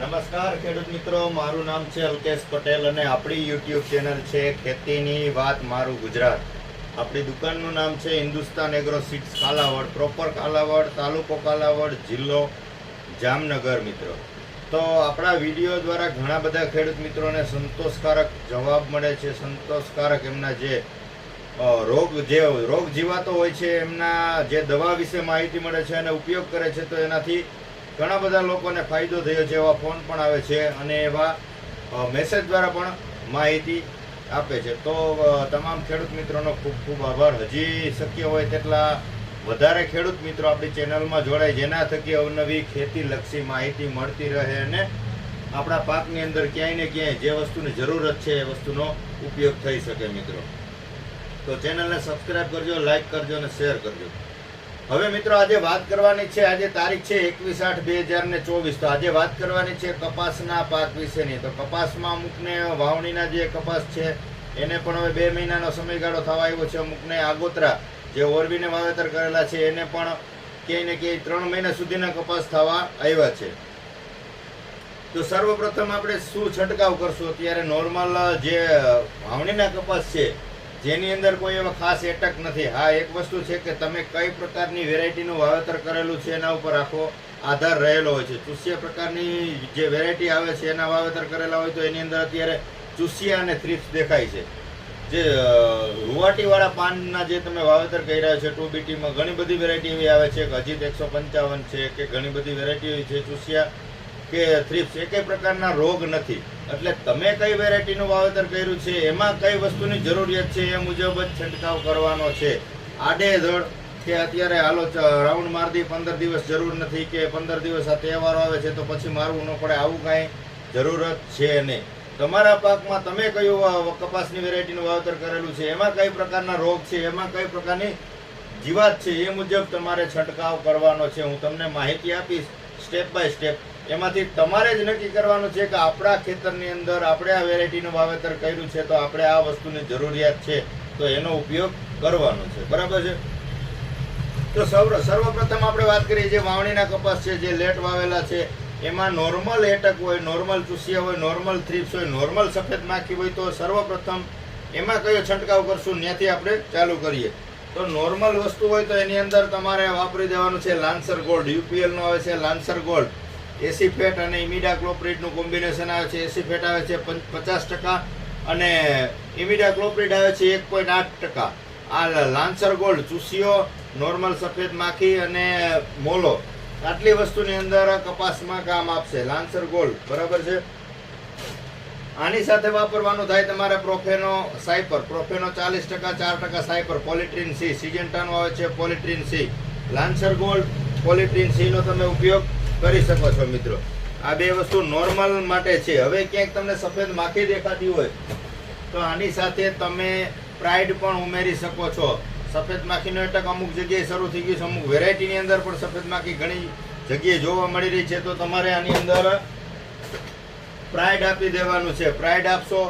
નમસ્કાર ખેડૂત મિત્રો, મારું નામ છે અલ્કેશ પટેલ અને આપણી યુટ્યુબ ચેનલ છે ખેતીની વાત મારું ગુજરાત. આપણી દુકાનનું નામ છે Hindustan Agro Seeds Kalavad, proper Kalavad, તાલુકો કાલાવડ, જિલ્લો જામનગર. મિત્રો, તો આપણા વિડીયો દ્વારા ઘણા બધા ખેડૂત મિત્રોને સંતોષકારક જવાબ મળે છે. સંતોષકારક એમના જે રોગ જીવાતો હોય છે એમના જે દવા વિશે માહિતી મળે છે અને ઉપયોગ કરે છે, તો એનાથી ઘણા બધા લોકોને ફાયદો થયો છે. એવા ફોન પણ આવે છે અને એવા મેસેજ દ્વારા પણ માહિતી આપે છે. તો તમામ ખેડૂત મિત્રોનો ખૂબ ખૂબ આભાર. હજી શક્ય હોય તેટલા વધારે ખેડૂત મિત્રો આપણી ચેનલમાં જોડાય, જેના થકી અવનવી ખેતીલક્ષી માહિતી મળતી રહે અને આપણા પાકની અંદર ક્યાંય ને ક્યાંય જે વસ્તુની જરૂરત છે એ વસ્તુનો ઉપયોગ થઈ શકે. મિત્રો, તો ચેનલને સબસ્ક્રાઈબ કરજો, લાઈક કરજો અને શેર કરજો. હવે મિત્રો, આજે વાત કરવાની છે, આજે તારીખ છે 21/8/2024. તો આજે વાત કરવાની છે કપાસના પાક વિશેની. તો કપાસમાં અમુકને વાવણીના જે કપાસ છે એને પણ હવે 2 મહિનાનો સમયગાળો થવા આવ્યો છે. અમુકને આગોતરા જે ઓરવીને વાવેતર કરેલા છે એને પણ ક્યાંય ને ક્યાંય 3 મહિના સુધીના કપાસ થવા આવ્યા છે. તો સર્વપ્રથમ આપણે શું છંટકાવ કરશું? અત્યારે નોર્મલ જે વાવણીના કપાસ છે જેની અંદર કોઈ એવા ખાસ એટક નથી. હા, એક વસ્તુ છે કે તમે કઈ પ્રકારની વેરાયટીનું વાવેતર કરેલું છે એના ઉપર આખો આધાર રહેલો હોય છે. ચૂસિયા પ્રકારની જે વેરાયટી આવે છે એના વાવેતર કરેલા હોય તો એની અંદર અત્યારે ચૂસિયા અને થ્રિપ્સ દેખાય છે. જે રૂવાટીવાળા પાનના જે તમે વાવેતર કરી રહ્યા છે 2BTમાં ઘણી બધી વેરાયટી એવી આવે છે કે અજીત 155 છે કે ઘણી બધી વેરાયટી એવી છે. ચૂસિયા કે થ્રિપ્સ એકેય પ્રકારના રોગ નથી. એટલે તમે કઈ વેરાયટીનું વાવેતર કર્યું છે એમાં કઈ વસ્તુની જરૂરિયાત છે એ મુજબ જ છંટકાવ કરવાનો છે. આડેધડ કે અત્યારે હાલો રાઉન્ડ મારદી 15 દિવસ જરૂર નથી કે 15 દિવસ આ તહેવારો આવે છે તો પછી મારવું ન પડે, આવું કાંઈ જરૂરત છે નહીં. તમારા પાકમાં તમે કયું કપાસની વેરાયટીનું વાવેતર કરેલું છે, એમાં કઈ પ્રકારના રોગ છે, એમાં કઈ પ્રકારની જીવાત છે એ મુજબ તમારે છંટકાવ કરવાનો છે. હું તમને માહિતી આપીશ સ્ટેપ બાય સ્ટેપ. એમાંથી તમારે જ નક્કી કરવાનું છે કે આપણા ખેતરની અંદર આપણે આ વેરાયટીનું વાવેતર કર્યું છે તો આપણે આ વસ્તુની જરૂરિયાત છે તો એનો ઉપયોગ કરવાનો છે. બરાબર છે? તો સર્વપ્રથમ આપણે વાત કરીએ જે વાવણીના કપાસ છે, જે લેટ વાવેલા છે, એમાં નોર્મલ એટક હોય, નોર્મલ ચૂસિયા હોય, નોર્મલ થ્રિપ્સ હોય, નોર્મલ સફેદ માખી હોય, તો સર્વપ્રથમ એમાં કયો છંટકાવ કરશું ત્યાંથી આપણે ચાલુ કરીએ. તો નોર્મલ વસ્તુ હોય તો એની અંદર તમારે વાપરી દેવાનું છે લાન્સર ગોલ્ડ. UPL નો આવે છે લાન્સર ગોલ્ડ. એસીફેટ અને ઇમિડાક્લોપ્રિડનું કોમ્બિનેશન આવે છે. એસીફેટ આવે છે 50% અને ઇમિડાક્લોપ્રિડ આવે છે 1.8%. આ લાન્સર ગોલ્ડ, ચૂસિયો, નોર્મલ સફેદ માખી અને મોલો, આટલી વસ્તુની અંદર કપાસમાં કામ આપશે લાન્સર ગોલ્ડ. બરાબર છે? આની સાથે વાપરવાનું થાય તમારે પ્રોફેનો સાયપર. પ્રોફેનો 40%, 4% સાયપર. પોલિટ્રીન સી સિજન્ટાનું આવે છે, પોલિટ્રીન સી. લાન્સર ગોલ્ડ, પોલિટ્રીન સી નો તમે ઉપયોગ કરી શકો છો. મિત્રો, આ બે વસ્તુ નોર્મલ માટે છે. હવે ક્યાંક તમને સફેદ માખી દેખાતી હોય તો આની સાથે તમે પ્રાઇડ પણ ઉમેરી શકો છો. સફેદ માખીનો એટક અમુક જગ્યાએ શરૂ થઈ ગયું છે, અમુક વેરાયટીની અંદર પણ સફેદ માખી ઘણી જગ્યાએ જોવા મળી રહી છે. તો તમારે આની અંદર પ્રાઇડ આપી દેવાનું છે. પ્રાઇડ આપશો,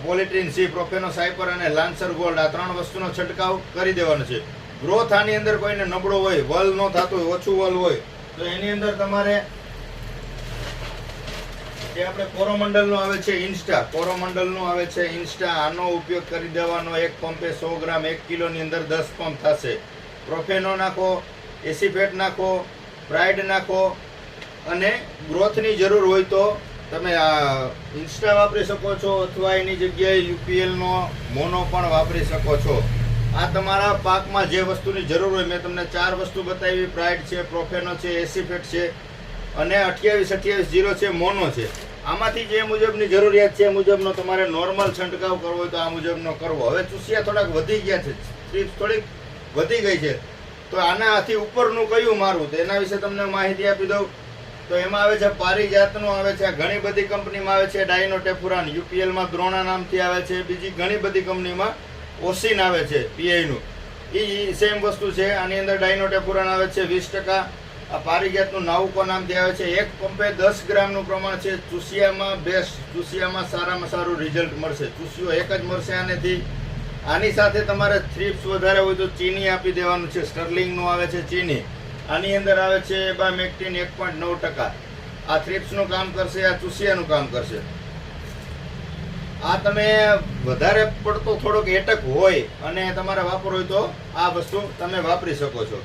પોલિટ્રીન સી, પ્રોફેનો સાયપર અને લાન્સર ગોલ્ડ, આ 3 વસ્તુનો છંટકાવ કરી દેવાનો છે. ગ્રોથ આની અંદર કોઈને નબળો હોય, વલ ન થતું હોય, ઓછું વલ હોય તો એની અંદર તમારે જે આપણે કોરોમંડલનું આવે છે ઇન્સ્ટા, કોરોમંડલનું આવે છે ઇન્સ્ટા, આનો ઉપયોગ કરી દેવાનો. એક પંપે 100 ગ્રામ, 1 કિલોની અંદર 10 પંપ થશે. પ્રોફેનો નાખો, એસીફેટ નાખો, પ્રાઇડ નાખો અને ગ્રોથની જરૂર હોય તો તમે આ ઇન્સ્ટા વાપરી શકો છો અથવા એની જગ્યાએ UPL નો મોનો પણ વાપરી શકો છો. આ તમારા પાકમાં જે વસ્તુની જરૂર હોય, મેં તમને 4 વસ્તુ બતાવી. પ્રાઇડ છે, પ્રોફેનો છે, એસીફેટ છે અને 28-28-0 છે, મોનો છે. આમાંથી જે મુજબની જરૂરિયાત છે એ મુજબનો તમારે નોર્મલ છંટકાવ કરવો હોય તો આ મુજબનો કરવો. હવે ચૂસિયા થોડાક વધી ગયા છે, થ્રિપ્સ થોડીક વધી ગઈ છે, તો આનાથી ઉપરનું કયું મારવું તો એના વિશે તમને માહિતી આપી દઉં. તો એમાં આવે છે પારિજાતનું આવે છે, ઘણી બધી કંપનીમાં આવે છે ડાયનોટેફુરાન, UPLમાં દ્રોણા નામથી આવે છે, બીજી ઘણી બધી કંપનીમાં ઓસિન આવે છે PI નું, એ સેમ વસ્તુ છે. આની અંદર ડાયનોટેફુરાન આવે છે 20%. આ પારિજાતનું નાઉકો નામથી આવે છે. એક પંપે 10 ગ્રામનું પ્રમાણ છે. ચૂસિયામાં બેસ્ટ, ચૂસિયામાં સારામાં સારું રિઝલ્ટ મળશે. ચૂસિયો એક જ મળશે આનેથી. આની સાથે તમારે થ્રિપ્સ વધારે હોય તો ચીની આપી દેવાનું છે. સ્ટર્લિંગનું આવે છે ચીની. આની અંદર આવે છે બામેક્ટિન 1.9%. આ થ્રિપ્સનું કામ કરશે, આ ચૂસિયાનું કામ કરશે. આ તમે વધારે પડતો થોડોક એટક હોય અને તમારે વાપરવું હોય તો આ વસ્તુ તમે વાપરી શકો છો.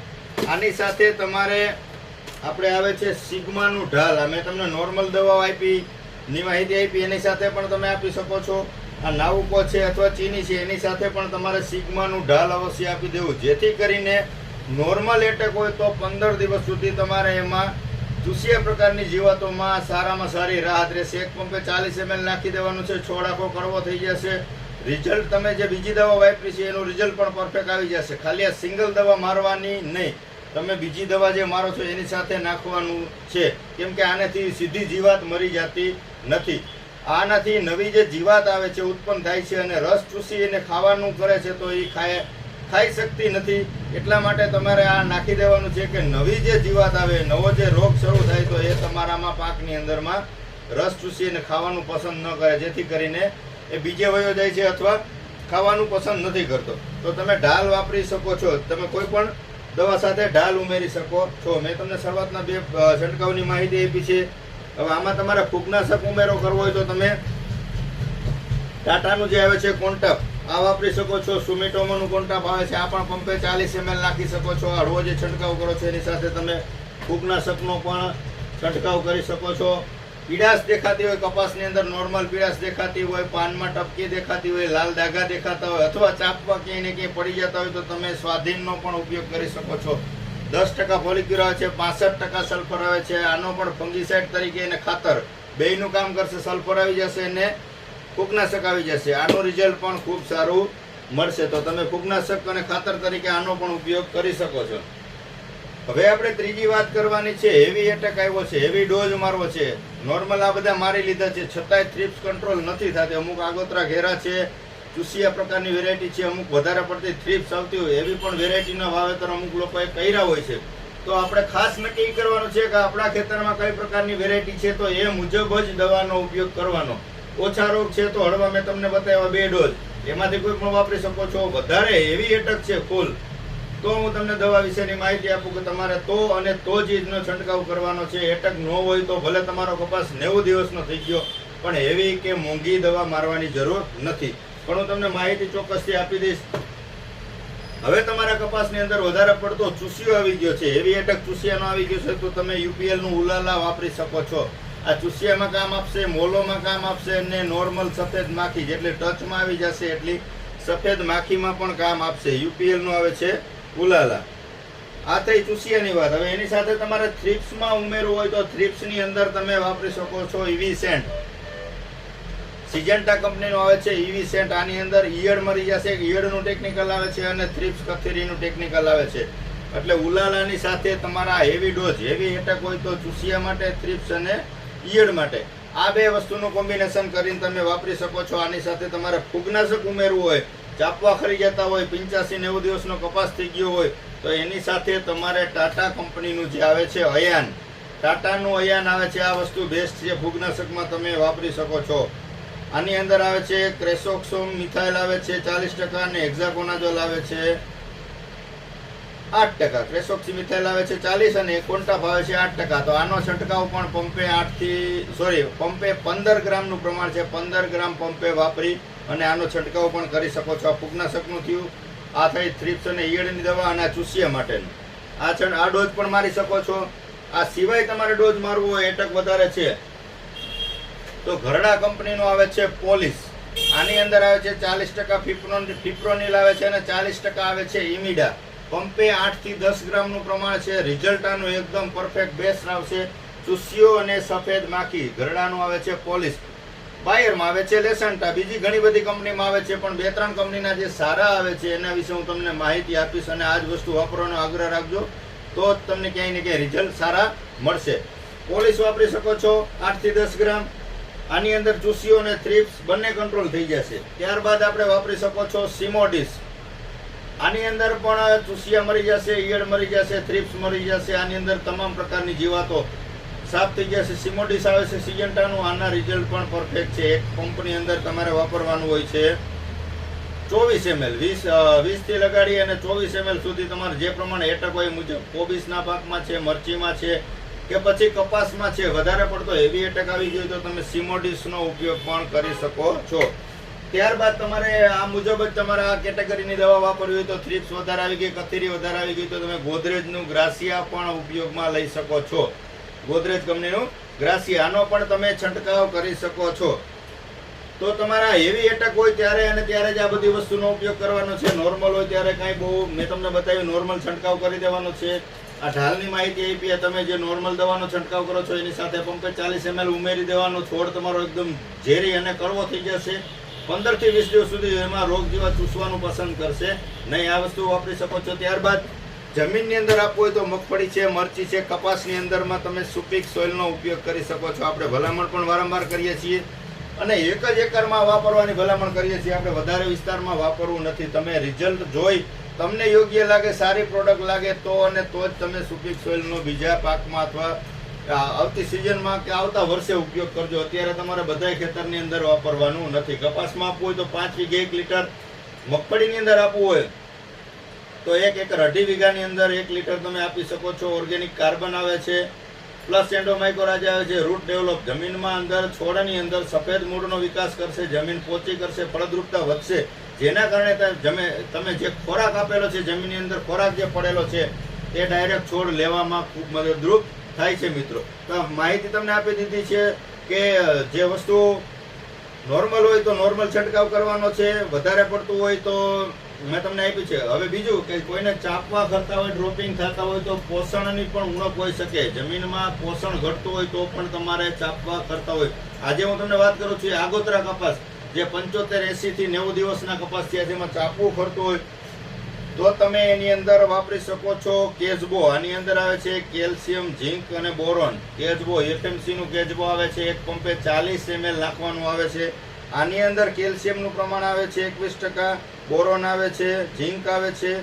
આની સાથે તમારે આપણે આવે છે સિગ્માનું ઢાલ. મેં તમને નોર્મલ દવાઓ આપી, ની માહિતી આપી, એની સાથે પણ તમે આપી શકો છો. આ નાઉકો છે અથવા ચીની છે એની સાથે પણ તમારે સિગ્માનું ઢાલ અવશ્ય આપી દેવું, જેથી કરીને નોર્મલ એટેક હોય તો 15 દિવસ સુધી તમારે એમાં ચૂસિયા પ્રકારની જીવાતોમાં સારામાં સારી રાહત રહેશે. એક પંપે 40 ml નાખી દેવાનું છે, છોડ આખો કડવો થઈ જશે. રિઝલ્ટ તમે જે બીજી દવા વાપરી છે એનું રિઝલ્ટ પણ પરફેક્ટ આવી જશે. ખાલી આ સિંગલ દવા મારવાની નહીં, તમે બીજી દવા જે મારો છો એની સાથે નાખવાનું છે, કેમ કે આનાથી સીધી જીવાત મરી જતી નથી. આનાથી નવી જે જીવાત આવે છે ઉત્પન્ન થાય છે અને રસ ચૂસી એને ખાવાનું કરે છે તો એ ખાઈ શકતી નથી. એટલા માટે તમારે આ નાખી દેવાનું છે કે નવી જે જીવાત આવે, નવો જે રોગ શરૂ થાય તો એ તમારામાં પાકની અંદરમાં રસ ચૂસી અને ખાવાનું પસંદ ન કરે, જેથી કરીને એ બીજે વયો જાય છે અથવા ખાવાનું પસંદ નથી કરતો. તો તમે ઢાલ વાપરી શકો છો, તમે કોઈ પણ દવા સાથે ઢાલ ઉમેરી શકો છો. મેં તમને શરૂઆતના 2 છંટકાવની માહિતી આપી છે. હવે આમાં તમારે ફૂગનાશક ઉમેરો કરવો હોય તો તમે ટાટાનું જે આવે છે કોન્ટપ આ વાપરી શકો છો. સુમિટોમોનું કોન્ટપ આવે છે, આ પણ પંપે 40 ml નાખી શકો છો. હળવો જે છંટકાવ કરો છો એની સાથે તમે ફૂગનાશકનો પણ છંટકાવ કરી શકો છો. પીડાશ દેખાતી હોય કપાસની અંદર, નોર્મલ પીડાશ દેખાતી હોય, પાનમાં ટપકી દેખાતી હોય, લાલ ડાઘા દેખાતા હોય અથવા ચાપવા ક્યાંય ને ક્યાંય પડી જતા હોય તો તમે સ્વાધીનનો પણ ઉપયોગ કરી શકો છો. 10% ફોલિક્યુર આવે છે, 65% સલ્ફર આવે છે. આનો પણ ફંગીસાઇડ તરીકે એને ખાતર બેયનું કામ કરશે. સલ્ફર આવી જશે અને ફૂગનાશક આવી જશે. આનું રિઝલ્ટ પણ ખૂબ સારું મળશે. તો તમે ફૂગનાશક અને ખાતર તરીકે આનો પણ ઉપયોગ કરી શકો છો. હવે આપણે ત્રીજી વાત કરવાની છે. હેવી એટેક આવ્યો છે, હેવી ડોઝ મારવો છે. નોર્મલ આ બધા મારી લીધા છે છતાંય થ્રિપ્સ કંટ્રોલ નથી થતી. અમુક આગોતરા ઘેરા છે, ચૂસિયા પ્રકારની વેરાયટી છે, અમુક વધારે પડતી થ્રિપ્સ આવતી હોય એવી પણ વેરાયટીના વાવેતર અમુક લોકોએ કર્યા હોય છે. તો આપણે ખાસ નક્કી કરવાનું છે કે આપણા ખેતરમાં કઈ પ્રકારની વેરાયટી છે તો એ મુજબ જ દવાનો ઉપયોગ કરવાનો. ઓછા રોગ છે તો હળવા મેં તમને બતાવ્યા 2 ડોઝ, એમાંથી કોઈ પણ વાપરી શકો છો. વધારે હેવી એટક છે ફૂલ તો હું તમને દવા વિશેની માહિતી આપું કે તમારે તો અને તો જ એનો છંટકાવ કરવાનો છે. એટક ન હોય તો ભલે તમારો કપાસ 90 દિવસનો થઈ ગયો પણ હેવી કે મોંઘી દવા મારવાની જરૂર નથી. પણ હું તમને માહિતી ચોક્કસથી આપી દઈશ. હવે તમારા કપાસની અંદર વધારે પડતો ચૂસિયો આવી ગયો છે, હેવી એટક ચૂસિયાનો આવી ગયો છે તો તમે UPL નું ઉલાલા વાપરી શકો છો. આ ચૂસિયામાં કામ આપશે, મોલોમાં કામ આપશે અને નોર્મલ સફેદ માખી જેટલી ટચમાં આવી જશે એટલી સફેદ માખીમાં પણ કામ આપશે. UPL નું આવે છે ઉલાલા. આ થઈ ચૂસિયાની વાત. હવે એની સાથે તમારે થ્રિપ્સમાં ઉમેરવું હોય તો થ્રિપ્સની અંદર તમે વાપરી શકો છો ઇવીસેન્ટ. સિજન્ટા કંપનીનો આવે છે ઇવીસેન્ટ. આની અંદર ઈયળ મરી જશે, ઈયળનું ટેકનિકલ આવે છે અને થ્રિપ્સ કથેરીનું ટેકનિકલ આવે છે. એટલે ઉલાલાની સાથે તમારા હેવી ડોઝ, હેવી એટેક હોય તો ચૂસિયા માટે, થ્રિપ્સ અને ઈયળ માટે આ 2 વસ્તુનું કોમ્બિનેશન કરીને તમે વાપરી શકો છો. આની સાથે તમારે ફૂગનાશક ઉમેરવું હોય, ચાપવા ખરી જતા હોય, 85-90 દિવસનો કપાસ થઈ ગયો હોય તો એની સાથે તમારે ટાટા કંપનીનું જે આવે છે અયાન, ટાટાનું અયાન આવે છે. આ વસ્તુ બેસ્ટ છે, ફૂગનાશકમાં તમે વાપરી શકો છો. આની અંદર આવે છે ક્રેસોક્સોમ મિથાઇલ આવે છે 40% અને હેક્ઝાકોનાઝોલ આવે છે 8%. ક્રેસોક્સી મિથાઇલ આવે છે 40 અને કોન્ટાપ આવે છે 8%. તો આનો છંટકાવ પણ પંપે 15 ગ્રામનું પ્રમાણ છે, 15 ગ્રામ પંપે વાપરી અને આનો છંટકાવ પણ કરી શકો છો. આ ફૂગનાશકનું થયું, આ થઈ થ્રિપ્સ અને ઈયળની દવા અને આ ચૂસિયા માટેનું આ ડોઝ પણ મારી શકો છો. આ સિવાય તમારે ડોઝ મારવો હોય, એટક વધારે છે તો ઘરડા કંપનીનો આવે છે પોલિસ. આની અંદર આવે છે 40% ફિપ્રોનિલ આવે છે અને 40% આવે છે ઇમિડા. પંપે 8 થી 10 ગ્રામનું પ્રમાણ છે. રિઝલ્ટ આનું એકદમ પરફેક્ટ બેસ્ટ આવશે. ચૂસિયો અને સફેદ માખી ઘરડાનું આવે છે પોલિસ. બાયરમાં આવે છે લેસન્ટા. બીજી ઘણી બધી કંપનીમાં આવે છે પણ 2-3 કંપનીના જે સારા આવે છે એના વિશે હું તમને માહિતી આપીશ અને આ જ વસ્તુ વાપરવાનો આગ્રહ રાખજો તો જ તમને ક્યાંય ને ક્યાંય રિઝલ્ટ સારા મળશે. પોલિસ વાપરી શકો છો 8 થી 10 ગ્રામ. આની અંદર ચૂસિયો અને થ્રિપ્સ બંને કંટ્રોલ થઈ જશે. ત્યારબાદ આપણે વાપરી શકો છો સિમોડિસ. આની અંદર પણ ચૂસિયા મરી જશે, ઈયળ મરી જશે, થ્રિપ્સ મરી જશે. આની અંદર તમામ પ્રકારની જીવાતો સાફ થઈ જશે. સિમોડિસ આવે છે સિજન્ટાનું. આના રિઝલ્ટ પણ પરફેક્ટ છે. એક પંપની અંદર તમારે વાપરવાનું હોય છે 24 ml. 20 થી લગાડી અને 24 ml સુધી તમારે જે પ્રમાણે એટક હોય મુજબ. કોબીસના પાકમાં છે, મરચીમાં છે, કે પછી કપાસમાં છે વધારે પડતો હેવી એટેક આવી ગયો તો તમે સિમોડિસનો ઉપયોગ પણ કરી શકો છો. ત્યારબાદ તમારે આ મુજબ જ તમારે આ કેટેગરીની દવા વાપરવી હોય તો થ્રિપ્સ વધારે આવી ગઈ, કથેરી વધારે આવી ગઈ તો તમે ગોદરેજનું ગ્રાસિયા પણ ઉપયોગમાં લઈ શકો છો. ગોદરેજ કંપનીનું ગ્રાસિયા, આનો પણ તમે છંટકાવ કરી શકો છો. તો તમારા હેવી એટેક હોય ત્યારે અને ત્યારે જ આ બધી વસ્તુનો ઉપયોગ કરવાનો છે. નોર્મલ હોય ત્યારે કાંઈ બહુ મેં તમને બતાવ્યું નોર્મલ છંટકાવ કરી દેવાનો છે. આ ઢાલની માહિતી આપી, તમે જે નોર્મલ દવાનો છંટકાવ કરો છો એની સાથે પંપે 40 ml ઉમેરી દેવાનો. છોડ તમારો એકદમ ઝેરી અને કડવો થઈ જશે. 15 થી 20 દિવસ સુધી એમાં રોગ જેવા ચૂસવાનું પસંદ કરશે નહીં. આ વસ્તુ વાપરી શકો છો. ત્યારબાદ જમીનની અંદર આપવું હોય તો મગફળી છે, મરચી છે, કપાસની અંદરમાં તમે સુપીક સોઇલનો ઉપયોગ કરી શકો છો. આપણે ભલામણ પણ વારંવાર કરીએ છીએ અને એક જ એકરમાં વાપરવાની ભલામણ કરીએ છીએ. આપણે વધારે વિસ્તારમાં વાપરવું નથી. તમે રિઝલ્ટ જોઈ તમને યોગ્ય લાગે, સારી પ્રોડક્ટ લાગે તો અને તો જ તમે સુપીક સોઇલનો બીજા પાકમાં અથવા આવતી સિઝનમાં કે આવતા વર્ષે ઉપયોગ કરજો. અત્યારે તમારે બધા ખેતરની અંદર વાપરવાનું નથી. કપાસમાં આપવું હોય તો 5 વીઘે 1 લીટર, મગફળીની અંદર આપવું હોય તો 1 એકર 2.5 વીઘાની અંદર 1 લીટર તમે આપી શકો છો. ઓર્ગેનિક કાર્બન આવે છે, પ્લસ એન્ડોમાઇકોરાજ આવે છે. રૂટ ડેવલપ, જમીનમાં અંદર છોડની અંદર સફેદ મૂળનો વિકાસ કરશે, જમીન પોચી કરશે, ફળદ્રુપતા વધશે. જેના કારણે તમે જે ખોરાક આપેલો છે જમીનની અંદર, ખોરાક જે પડેલો છે તે ડાયરેક્ટ છોડ લેવામાં ખૂબ મદદરૂપ થાય છે. મિત્રો, તો માહિતી તમને આપી દીધી છે કે જે વસ્તુ નોર્મલ હોય તો નોર્મલ છંટકાવ કરવાનો છે, વધારે પડતું હોય તો મેં તમને આપી છે. હવે બીજું કે કોઈને ચાપવા કરતા હોય, ડ્રોપિંગ થતા હોય તો પોષણની પણ ઉણપ હોઈ શકે. જમીનમાં પોષણ ઘટતું હોય તો પણ તમારે ચાપવા કરતા હોય. આજે હું તમને વાત કરું છું આગોતરા કપાસ જે 75, 80 થી 90 દિવસના કપાસ છે, જેમાં ચાપવું કરતું હોય તો તમે એની અંદર વાપરી શકો છો કેજબો. આની અંદર આવે છે કેલ્શિયમ, ઝીંક અને બોરોન. કેજબો FMC નું કેજબો આવે છે. એક પંપે 40 ml નાખવાનું આવે છે. આની અંદર કેલ્શિયમનું પ્રમાણ આવે છે 21%, બોરોન આવે છે, ઝીંક આવે છે.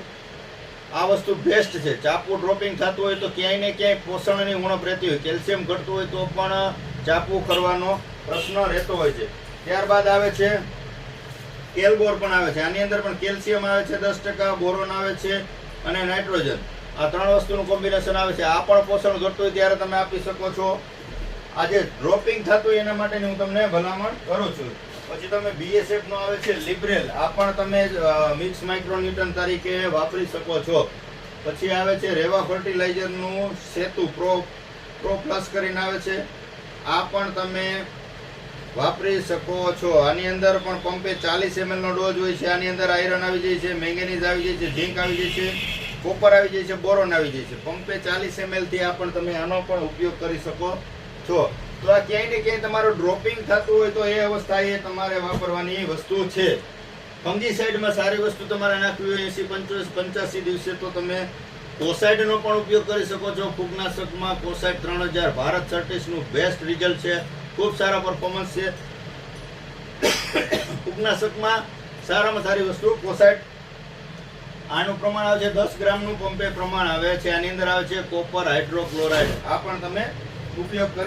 આ વસ્તુ બેસ્ટ છે. ચાપવું ડ્રોપિંગ થતું હોય તો ક્યાંય ને ક્યાંય પોષણની ઉણપ રહેતી હોય, કેલ્શિયમ ઘટતું હોય તો પણ ચાપવું કરવાનો પ્રશ્ન રહેતો હોય છે. ત્યારબાદ આવે છે કેલબોર પણ આવે છે. આની અંદર પણ કેલ્શિયમ આવે છે 10%, બોરોન આવે છે અને નાઇટ્રોજન. આ 3 વસ્તુનું કોમ્બિનેશન આવે છે. આ પણ પોષણ ઘટતું હોય ત્યારે તમે આપી શકો છો. આજે ડ્રોપિંગ થતું હોય એના માટેની હું તમને ભલામણ કરું છું. પછી તમે BSF નો આવે છે લિબ્રેલ, આ પણ તમે મિક્સ માઇક્રોન્યુટન તરીકે વાપરી શકો છો. પછી આવે છે રેવા ફર્ટિલાઇઝરનું સેતુ પ્રો પ્લસ કરીને આવે છે. આ પણ તમે વાપરી શકો છો. આની અંદર પણ પંપે 40 ml નો ડોઝ હોય છે. આની અંદર આયરન આવી જાય છે, મેંગેનીઝ આવી જાય છે, ઝીંક આવી જાય છે, કોપર આવી જાય છે, બોરોન આવી જાય છે. પંપે 40 ml થી આ પણ તમે આનો પણ ઉપયોગ કરી શકો છો. તો આ ક્યાંય ને ક્યાંય તમારું ડ્રોપિંગ થતું હોય તો એ અવસ્થાએ તમારે વાપરવાની વસ્તુ છે. ફંગીસાઇડમાં સારી વસ્તુ તમારે નાખવી હોય 80-85 દિવસે તો તમે કોસાઇડનો પણ ઉપયોગ કરી શકો છો. ફૂગનાશકમાં કોસાઇડ 3000 ભારત સર્ટિસનું બેસ્ટ રિઝલ્ટ છે. ખૂબ સારા પરફોર્મન્સ છે. ફૂગનાશકમાં સારામાં સારી વસ્તુ કોસાઇડ. આનું પ્રમાણ આવે છે 10 ગ્રામનું પંપે પ્રમાણ આવે છે. આની અંદર આવે છે કોપર હાઇડ્રોક્લોરાઇડ. આ પણ તમે ઉપયોગ કરી